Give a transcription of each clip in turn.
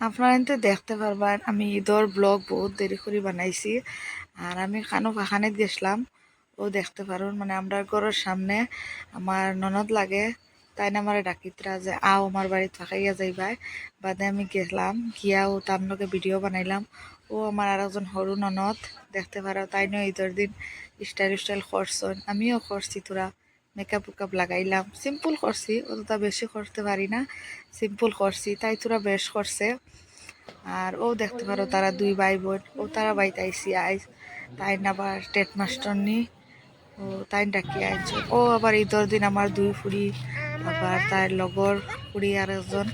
আপনারা কিন্তু দেখতে পারবেন আমি ঈদর ব্লগ বহুত দেরি করে বানাইছি। আর আমি খানো ফাখানিত গেছিলাম, ও দেখতে পারুন মানে আমরা ঘরের সামনে আমার ননদ লাগে, তাই না আমার ডাকিতরা যে আও আমার বাড়িতে ফাঁকাইয়া যাইবাই। বাদে আমি গেলাম, গিয়া ও তার লগে ভিডিও বানাইলাম। ও আমার আর একজন সরু ননদ দেখতে পারো, তাই নয় ঈদের দিন স্টাইল করছেন, আমিও করছি। তোরা মেকআপ উকআপ লাগাইলাম, সিম্পল করছি, অতটা বেশি করতে পারি না, সিম্পল করছি। তাই তোরা বেশ করছে। আর ও দেখতে পারো তারা দুই ভাই বোন, ও তারা বাইতে আইসি আইস, তাই আবার টেট মাস্টার নি, ও তাই ডাকি আইছ। ও আবার ঈদের দিন আমার দুই ফুড়ি, আবার তার লগর ফুড়ি আর একজন,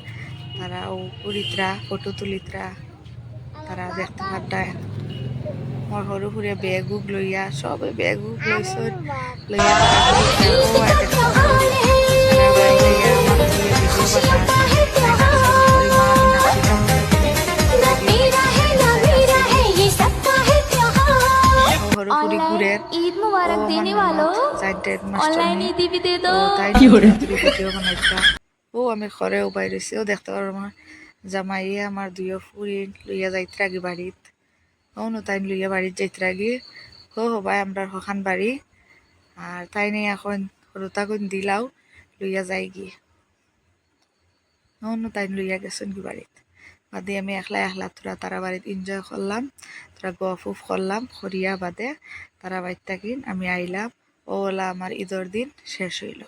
তারা ও ফুড়িতরা ফটো তুলিতরা, তারা দেখতে পারতায়। মোর সরু ফুড়িয়া বেগুক লইয়া, সবে বেগুক লইছন, লইয়া তারা ঘুরিতরা। ও আর দেখতে পারো তারা বাই লইয়া আমার লইয়া ভিডিও বানায়, তাই না পরিমাণ আমি নাচিলাম। হরফুরি ঘুরের ईद मुबारक देने वालों ऑनलाइन ईद भी दे दो। ভিডিও বানাইছিলাম। ও আমি ঘরেও বাইরেছি, ও দেখতে পারো আমার জামাইয়ে আমার দুইও ফুরি লইয়া যাইতে রাগি বাড়িত, ও তাই লইয়া বাড়িত যাইতে রাগি। ভাই আমরা হখান বাড়ি, আর তাই নিয়ে এখন হরতা কোন দিলাও লইয়া যাই গিয়ে, তাই লইয়া গেছেন কি বাড়িত। বাদে আমি একলা একলা তোরা তারা বাড়িত এনজয় করলাম, তোরা গফ উফ করলাম করিয়া বাদে তারা বাড়িতে থাকি আমি আইলাম। ও ওলা আমার ঈদের দিন শেষ হইল।